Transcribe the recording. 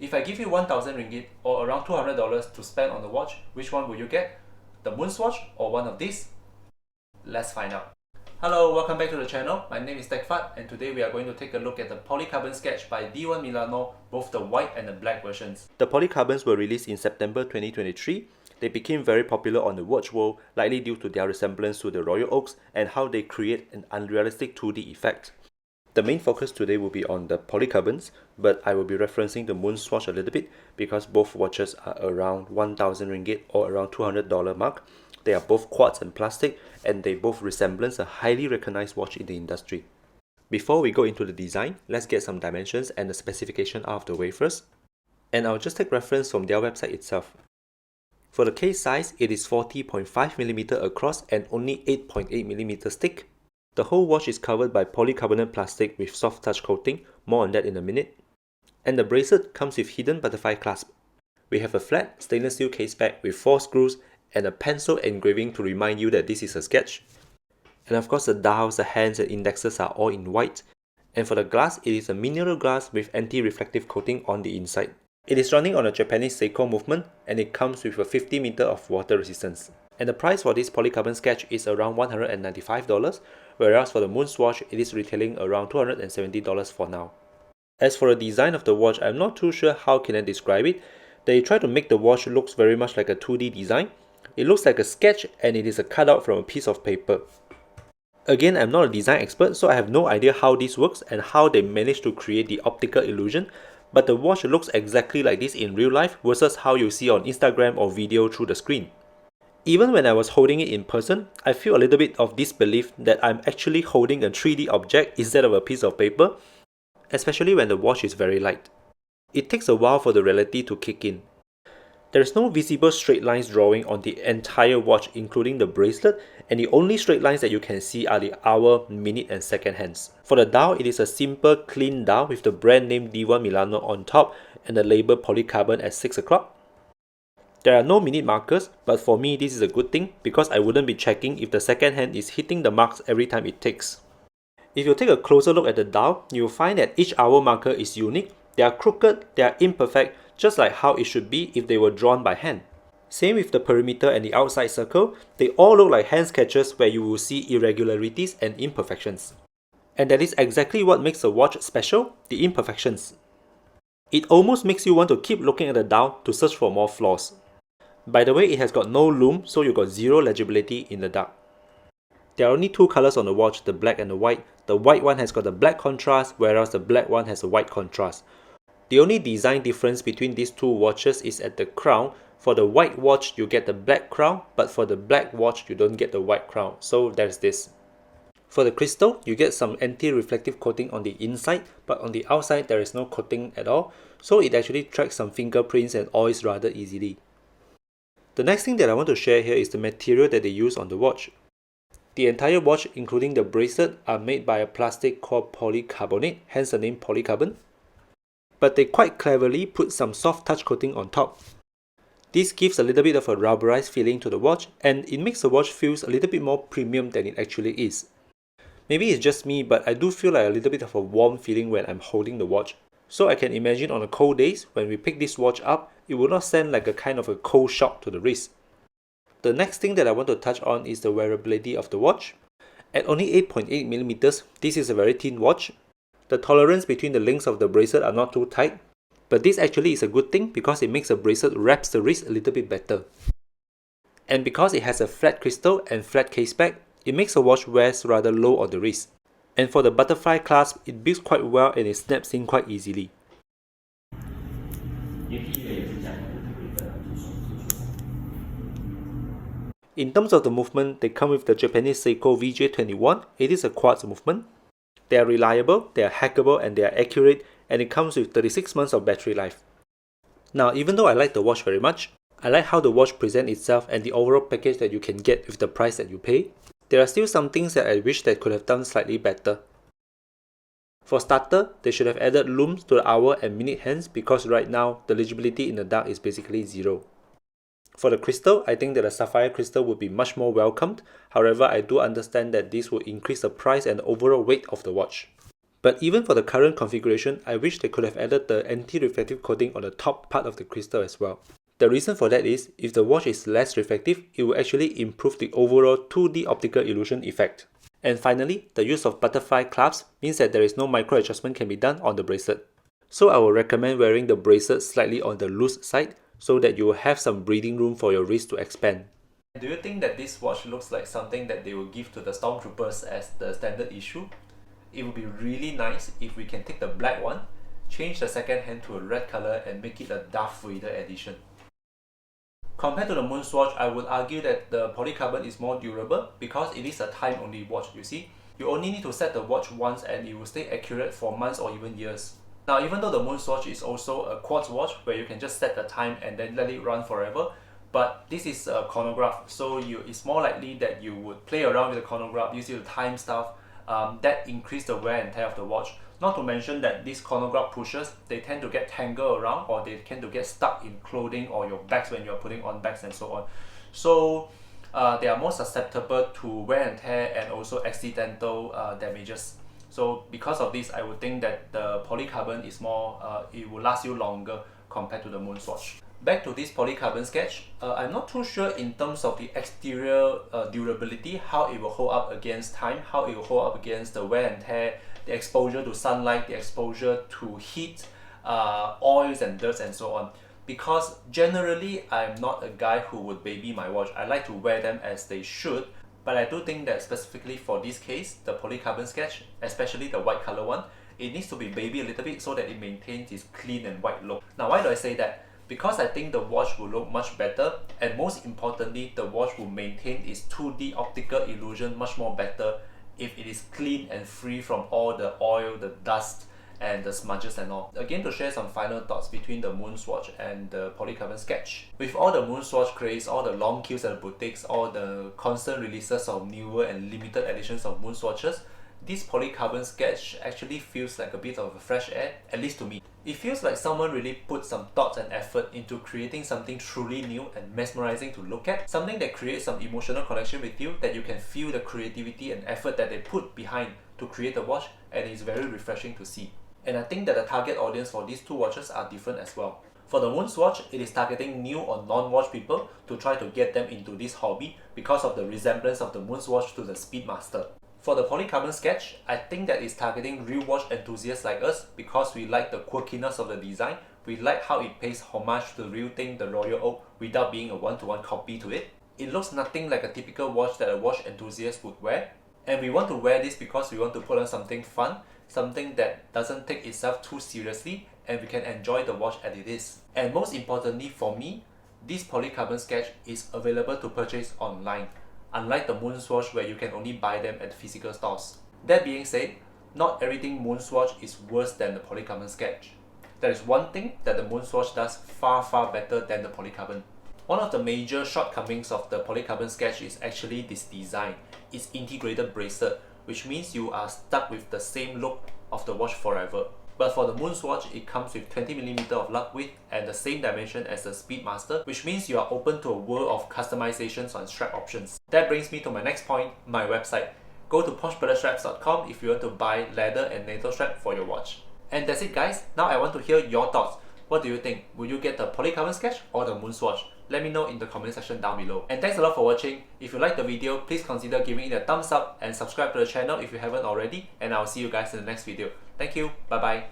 If I give you 1000 ringgit or around $200 to spend on the watch, which one will you get? The MoonSwatch or one of these? Let's find out. Hello, welcome back to the channel. My name is Techfat and today we are going to take a look at the Polycarbon Sketch by D1 Milano, both the white and the black versions. The Polycarbons were released in September 2023. They became very popular on the watch world, likely due to their resemblance to the Royal Oaks and how they create an unrealistic 2D effect. The main focus today will be on the Polycarbons, but I will be referencing the MoonSwatch a little bit because both watches are around 1000 ringgit or around $200 mark. They are both quartz and plastic and they both resemblance a highly recognized watch in the industry. Before we go into the design, let's get some dimensions and the specification out of the way first. And I'll just take reference from their website itself. For the case size, it is 40.5mm across and only 8.8mm thick. The whole watch is covered by polycarbonate plastic with soft touch coating, more on that in a minute. And the bracelet comes with hidden butterfly clasp. We have a flat stainless steel case back with 4 screws and a pencil engraving to remind you that this is a sketch. And of course the dials, the hands and indexes are all in white. And for the glass, it is a mineral glass with anti-reflective coating on the inside. It is running on a Japanese Seiko movement and it comes with a 50 meter of water resistance. And the price for this Polycarbon Sketch is around $195, whereas for the MoonSwatch it is retailing around $270 for now. As for the design of the watch, I'm not too sure how can I describe it. They try to make the watch looks very much like a 2D design. It looks like a sketch and it is a cutout from a piece of paper. Again, I'm not a design expert, so I have no idea how this works and how they managed to create the optical illusion, but the watch looks exactly like this in real life versus how you see on Instagram or video through the screen. Even when I was holding it in person, I feel a little bit of disbelief that I'm actually holding a 3D object instead of a piece of paper, especially when the watch is very light. It takes a while for the reality to kick in. There is no visible straight lines drawing on the entire watch including the bracelet, and the only straight lines that you can see are the hour, minute and second hands. For the dial, it is a simple clean dial with the brand name D1 Milano on top and the label Polycarbon at 6 o'clock. There are no minute markers, but for me this is a good thing because I wouldn't be checking if the second hand is hitting the marks every time it ticks. If you take a closer look at the dial, you will find that each hour marker is unique. They are crooked, they are imperfect, just like how it should be if they were drawn by hand. Same with the perimeter and the outside circle, they all look like hand sketches where you will see irregularities and imperfections. And that is exactly what makes a watch special, the imperfections. It almost makes you want to keep looking at the dial to search for more flaws. By the way, it has got no lume, so you got zero legibility in the dark. There are only 2 colors on the watch, the black and the white. The white one has got a black contrast, whereas the black one has a white contrast. The only design difference between these 2 watches is at the crown. For the white watch, you get the black crown, but for the black watch, you don't get the white crown. So there's this. For the crystal, you get some anti-reflective coating on the inside, but on the outside there is no coating at all, so it actually tracks some fingerprints and oils rather easily. The next thing that I want to share here is the material that they use on the watch. The entire watch, including the bracelet, are made by a plastic called polycarbonate, hence the name polycarbon. But they quite cleverly put some soft touch coating on top. This gives a little bit of a rubberized feeling to the watch and it makes the watch feel a little bit more premium than it actually is. Maybe it's just me, but I do feel like a little bit of a warm feeling when I'm holding the watch. So I can imagine on the cold days, when we pick this watch up, it will not send like a kind of a cold shock to the wrist. The next thing that I want to touch on is the wearability of the watch. At only 8.8mm, this is a very thin watch. The tolerance between the links of the bracelet are not too tight, but this actually is a good thing because it makes the bracelet wraps the wrist a little bit better. And because it has a flat crystal and flat case back, it makes the watch wears rather low on the wrist. And for the butterfly clasp, it builds quite well and it snaps in quite easily. In terms of the movement, they come with the Japanese Seiko VJ21. It is a quartz movement. They are reliable, they are hackable and they are accurate, and it comes with 36 months of battery life. Now, even though I like the watch very much, I like how the watch presents itself and the overall package that you can get with the price that you pay. There are still some things that I wish they could have done slightly better. For starter, they should have added looms to the hour and minute hands because right now, the legibility in the dark is basically 0. For the crystal, I think that a sapphire crystal would be much more welcomed. However, I do understand that this will increase the price and overall weight of the watch. But even for the current configuration, I wish they could have added the anti-reflective coating on the top part of the crystal as well. The reason for that is, if the watch is less reflective, it will actually improve the overall 2D optical illusion effect. And finally, the use of butterfly clasps means that there is no micro adjustment can be done on the bracelet. So I will recommend wearing the bracelet slightly on the loose side so that you will have some breathing room for your wrist to expand. Do you think that this watch looks like something that they will give to the Stormtroopers as the standard issue? It would be really nice if we can take the black one, change the second hand to a red color and make it a Darth Vader edition. Compared to the MoonSwatch, I would argue that the polycarbonate is more durable because it is a time-only watch, you see. You only need to set the watch once and it will stay accurate for months or even years. Now, even though the MoonSwatch is also a quartz watch where you can just set the time and then let it run forever, but this is a chronograph, so it's more likely that you would play around with the chronograph, use it to time stuff, that increase the wear and tear of the watch. Not to mention that these chronograph pushers, they tend to get tangled around or they tend to get stuck in clothing or your bags when you're putting on bags and so on. So they are more susceptible to wear and tear and also accidental damages. So because of this, I would think that the polycarbonate is more, it will last you longer compared to the MoonSwatch. Back to this Polycarbon Sketch, I'm not too sure in terms of the exterior durability, how it will hold up against time, how it will hold up against the wear and tear, the exposure to sunlight, the exposure to heat, oils and dirt and so on. Because generally, I'm not a guy who would baby my watch. I like to wear them as they should, but I do think that specifically for this case, the Polycarbon Sketch, especially the white color one, it needs to be baby a little bit so that it maintains its clean and white look. Now, why do I say that? Because I think the watch will look much better, and most importantly, the watch will maintain its 2D optical illusion much more better if it is clean and free from all the oil, the dust, and the smudges and all. Again, to share some final thoughts between the MoonSwatch and the Polycarbon Sketch. With all the MoonSwatch craze, all the long queues at the boutiques, all the constant releases of newer and limited editions of MoonSwatches, this Polycarbon Sketch actually feels like a bit of a fresh air, at least to me. It feels like someone really put some thought and effort into creating something truly new and mesmerizing to look at, something that creates some emotional connection with you, that you can feel the creativity and effort that they put behind to create the watch, and it's very refreshing to see. And I think that the target audience for these two watches are different as well. For the MoonSwatch, it is targeting new or non-watch people to try to get them into this hobby because of the resemblance of the MoonSwatch to the Speedmaster. For the Polycarbon Sketch, I think that it's targeting real watch enthusiasts like us because we like the quirkiness of the design, we like how it pays homage to the real thing, the Royal Oak, without being a one-to-one copy to it. It looks nothing like a typical watch that a watch enthusiast would wear, and we want to wear this because we want to put on something fun, something that doesn't take itself too seriously, and we can enjoy the watch as it is. And most importantly for me, this Polycarbon Sketch is available to purchase online, unlike the MoonSwatch where you can only buy them at physical stores. That being said, not everything MoonSwatch is worse than the Polycarbon Sketch. There is one thing that the MoonSwatch does far better than the Polycarbon. One of the major shortcomings of the Polycarbon Sketch is actually this design, its integrated bracelet, which means you are stuck with the same look of the watch forever. But for the MoonSwatch, it comes with 20mm of lug width and the same dimension as the Speedmaster, which means you are open to a world of customizations on strap options. That brings me to my next point, my website. Go to poshbrotherstraps.com if you want to buy leather and NATO strap for your watch. And that's it guys, now I want to hear your thoughts. What do you think? Will you get the Polycarbon Sketch or the MoonSwatch? Let me know in the comment section down below. And thanks a lot for watching. If you liked the video, please consider giving it a thumbs up and subscribe to the channel if you haven't already, and I'll see you guys in the next video. Thank you, bye bye.